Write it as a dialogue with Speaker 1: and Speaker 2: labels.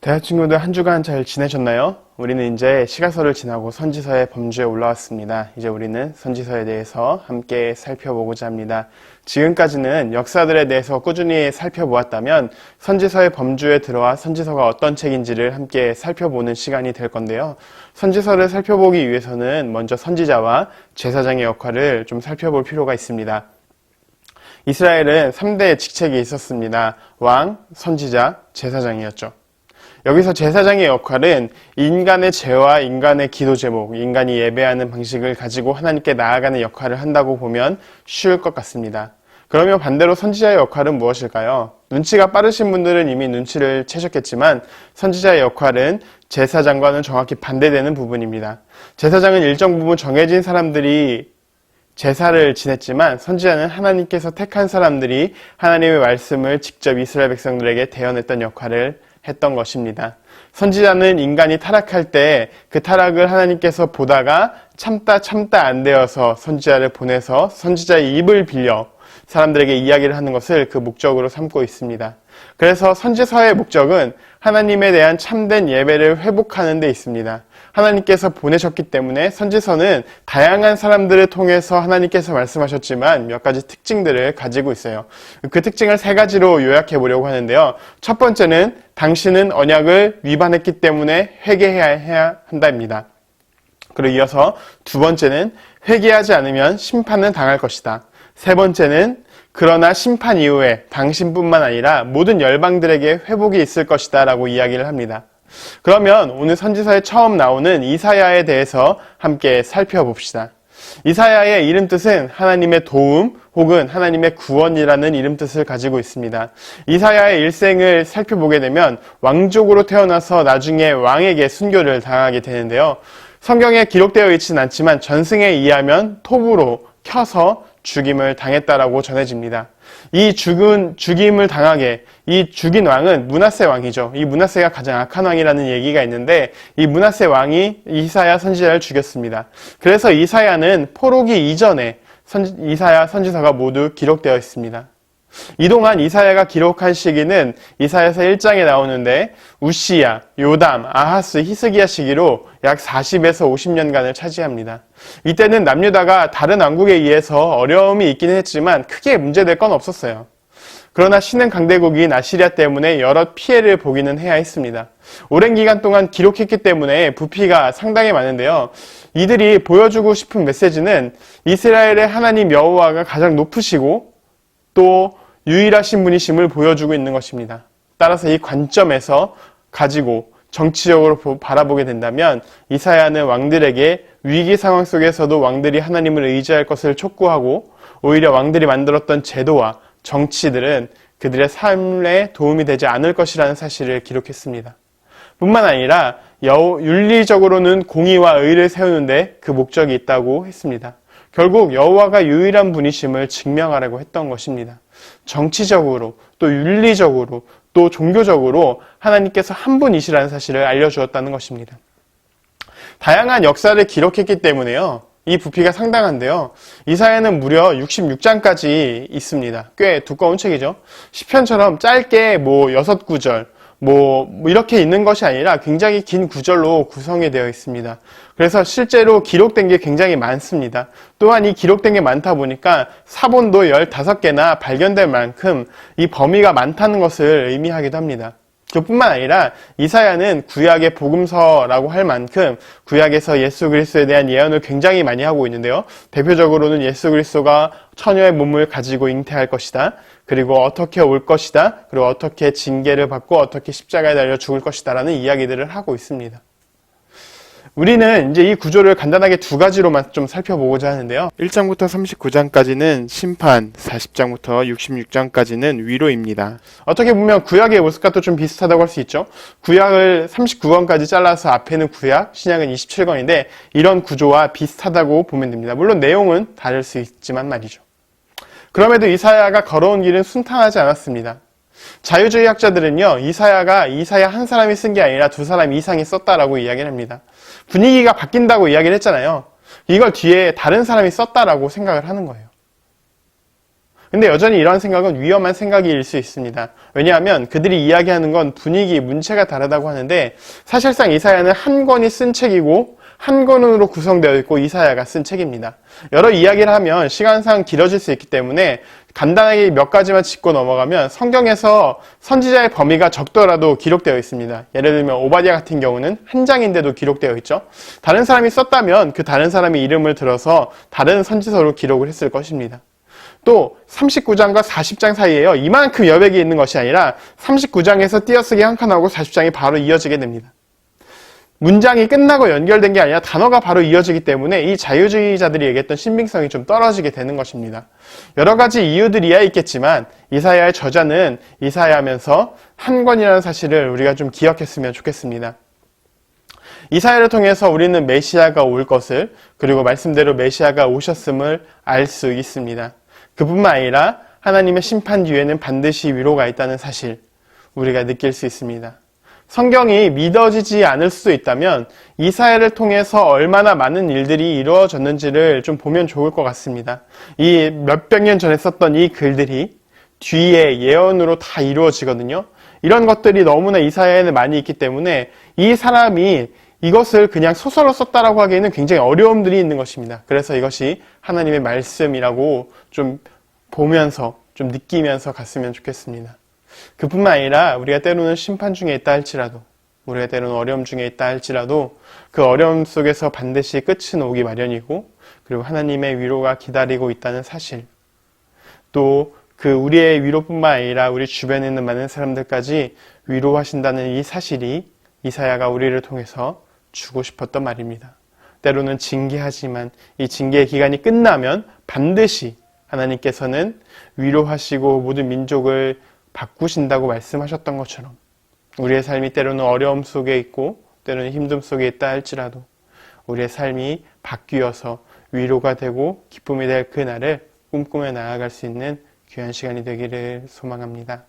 Speaker 1: 대학 친구들 한 주간 잘 지내셨나요? 우리는 이제 시가서를 지나고 선지서의 범주에 올라왔습니다. 이제 우리는 선지서에 대해서 함께 살펴보고자 합니다. 지금까지는 역사들에 대해서 꾸준히 살펴보았다면 선지서의 범주에 들어와 선지서가 어떤 책인지를 함께 살펴보는 시간이 될 건데요. 선지서를 살펴보기 위해서는 먼저 선지자와 제사장의 역할을 좀 살펴볼 필요가 있습니다. 이스라엘은 3대 직책이 있었습니다. 왕, 선지자, 제사장이었죠. 여기서 제사장의 역할은 인간의 죄와 인간의 기도 제목, 인간이 예배하는 방식을 가지고 하나님께 나아가는 역할을 한다고 보면 쉬울 것 같습니다. 그러면 반대로 선지자의 역할은 무엇일까요? 눈치가 빠르신 분들은 이미 눈치를 채셨겠지만 선지자의 역할은 제사장과는 정확히 반대되는 부분입니다. 제사장은 일정 부분 정해진 사람들이 제사를 지냈지만 선지자는 하나님께서 택한 사람들이 하나님의 말씀을 직접 이스라엘 백성들에게 대언했던 역할을 했던 것입니다. 선지자는 인간이 타락할 때 그 타락을 하나님께서 보다가 참다 안 되어서 선지자를 보내서 선지자의 입을 빌려 사람들에게 이야기를 하는 것을 그 목적으로 삼고 있습니다. 그래서 선지서의 목적은 하나님에 대한 참된 예배를 회복하는 데 있습니다. 하나님께서 보내셨기 때문에 선지서는 다양한 사람들을 통해서 하나님께서 말씀하셨지만 몇 가지 특징들을 가지고 있어요. 그 특징을 3가지로 요약해 보려고 하는데요. 첫 번째는 당신은 언약을 위반했기 때문에 회개해야 한다입니다. 그리고 이어서 두 번째는 회개하지 않으면 심판은 당할 것이다. 세 번째는 그러나 심판 이후에 당신뿐만 아니라 모든 열방들에게 회복이 있을 것이다 라고 이야기를 합니다. 그러면 오늘 선지서에 처음 나오는 이사야에 대해서 함께 살펴봅시다. 이사야의 이름 뜻은 하나님의 도움 혹은 하나님의 구원이라는 이름 뜻을 가지고 있습니다. 이사야의 일생을 살펴보게 되면 왕족으로 태어나서 나중에 왕에게 순교를 당하게 되는데요. 성경에 기록되어 있지는 않지만 전승에 의하면 톱으로 켜서 죽임을 당했다라고 전해집니다. 이 죽임을 당하게 이 죽인 왕은 므낫세 왕이죠. 이 므낫세가 가장 악한 왕이라는 얘기가 있는데 이 므낫세 왕이 이사야 선지자를 죽였습니다. 그래서 이사야는 포로기 이전에 이사야 선지서가 모두 기록되어 있습니다. 이동안 이사야가 기록한 시기는 이사야서 1장에 나오는데 우시야, 요담, 아하스, 히스기야 시기로 약 40에서 50년간을 차지합니다. 이때는 남유다가 다른 왕국에 의해서 어려움이 있기는 했지만 크게 문제될 건 없었어요. 그러나 신흥 강대국인 아시리아 때문에 여러 피해를 보기는 해야 했습니다. 오랜 기간 동안 기록했기 때문에 부피가 상당히 많은데요. 이들이 보여주고 싶은 메시지는 이스라엘의 하나님 여호와가 가장 높으시고 또 유일하신 분이심을 보여주고 있는 것입니다. 따라서 이 관점에서 가지고 정치적으로 바라보게 된다면 이사야는 왕들에게 위기 상황 속에서도 왕들이 하나님을 의지할 것을 촉구하고 오히려 왕들이 만들었던 제도와 정치들은 그들의 삶에 도움이 되지 않을 것이라는 사실을 기록했습니다. 뿐만 아니라 윤리적으로는 공의와 의를 세우는데 그 목적이 있다고 했습니다. 결국 여호와가 유일한 분이심을 증명하려고 했던 것입니다. 정치적으로 또 윤리적으로 또 종교적으로 하나님께서 한 분이시라는 사실을 알려주었다는 것입니다. 다양한 역사를 기록했기 때문에요. 이 부피가 상당한데요. 이사야는 무려 66장까지 있습니다. 꽤 두꺼운 책이죠. 시편처럼 짧게 6구절 이렇게 있는 것이 아니라 굉장히 긴 구절로 구성이 되어 있습니다. 그래서 실제로 기록된 게 굉장히 많습니다. 또한 이 기록된 게 많다 보니까 사본도 15개나 발견될 만큼 이 범위가 많다는 것을 의미하기도 합니다. 그뿐만 아니라 이사야는 구약의 복음서라고 할 만큼 구약에서 예수 그리스도에 대한 예언을 굉장히 많이 하고 있는데요. 대표적으로는 예수 그리스도가 처녀의 몸을 가지고 잉태할 것이다. 그리고 어떻게 올 것이다. 그리고 어떻게 징계를 받고 어떻게 십자가에 달려 죽을 것이다 라는 이야기들을 하고 있습니다. 우리는 이제 이 구조를 간단하게 2가지로만 좀 살펴보고자 하는데요. 1장부터 39장까지는 심판, 40장부터 66장까지는 위로입니다. 어떻게 보면 구약의 모습과 또 좀 비슷하다고 할 수 있죠. 구약을 39권까지 잘라서 앞에는 구약, 신약은 27권인데 이런 구조와 비슷하다고 보면 됩니다. 물론 내용은 다를 수 있지만 말이죠. 그럼에도 이사야가 걸어온 길은 순탄하지 않았습니다. 자유주의 학자들은요, 이사야가 이사야 한 사람이 쓴 게 아니라 2사람 이상이 썼다라고 이야기를 합니다. 분위기가 바뀐다고 이야기를 했잖아요. 이걸 뒤에 다른 사람이 썼다라고 생각을 하는 거예요. 근데 여전히 이런 생각은 위험한 생각일 수 있습니다. 왜냐하면 그들이 이야기하는 건 분위기, 문체가 다르다고 하는데 사실상 이사야는 한 권이 쓴 책이고 한 권으로 구성되어 있고 이사야가 쓴 책입니다. 여러 이야기를 하면 시간상 길어질 수 있기 때문에 간단하게 몇 가지만 짚고 넘어가면 성경에서 선지자의 범위가 적더라도 기록되어 있습니다. 예를 들면 오바댜 같은 경우는 한 장인데도 기록되어 있죠. 다른 사람이 썼다면 그 다른 사람의 이름을 들어서 다른 선지서로 기록을 했을 것입니다. 또 39장과 40장 사이에요. 이만큼 여백이 있는 것이 아니라 39장에서 띄어쓰기 한 칸 하고 40장이 바로 이어지게 됩니다. 문장이 끝나고 연결된 게 아니라 단어가 바로 이어지기 때문에 이 자유주의자들이 얘기했던 신빙성이 좀 떨어지게 되는 것입니다. 여러 가지 이유들이야 있겠지만 이사야의 저자는 이사야하면서 한 권이라는 사실을 우리가 좀 기억했으면 좋겠습니다. 이사야를 통해서 우리는 메시아가 올 것을, 그리고 말씀대로 메시아가 오셨음을 알 수 있습니다. 그뿐만 아니라 하나님의 심판 뒤에는 반드시 위로가 있다는 사실 우리가 느낄 수 있습니다. 성경이 믿어지지 않을 수도 있다면 이사야를 통해서 얼마나 많은 일들이 이루어졌는지를 좀 보면 좋을 것 같습니다. 이 몇백 년 전에 썼던 이 글들이 뒤에 예언으로 다 이루어지거든요. 이런 것들이 너무나 이사야에는 많이 있기 때문에 이 사람이 이것을 그냥 소설로 썼다라고 하기에는 굉장히 어려움들이 있는 것입니다. 그래서 이것이 하나님의 말씀이라고 좀 보면서 좀 느끼면서 갔으면 좋겠습니다. 그뿐만 아니라 우리가 때로는 심판 중에 있다 할지라도, 우리가 때로는 어려움 중에 있다 할지라도 그 어려움 속에서 반드시 끝은 오기 마련이고, 그리고 하나님의 위로가 기다리고 있다는 사실, 또 그 우리의 위로뿐만 아니라 우리 주변에 있는 많은 사람들까지 위로하신다는 이 사실이 이사야가 우리를 통해서 주고 싶었던 말입니다. 때로는 징계하지만 이 징계의 기간이 끝나면 반드시 하나님께서는 위로하시고 모든 민족을 바꾸신다고 말씀하셨던 것처럼 우리의 삶이 때로는 어려움 속에 있고 때로는 힘듦 속에 있다 할지라도 우리의 삶이 바뀌어서 위로가 되고 기쁨이 될 그날을 꿈꾸며 나아갈 수 있는 귀한 시간이 되기를 소망합니다.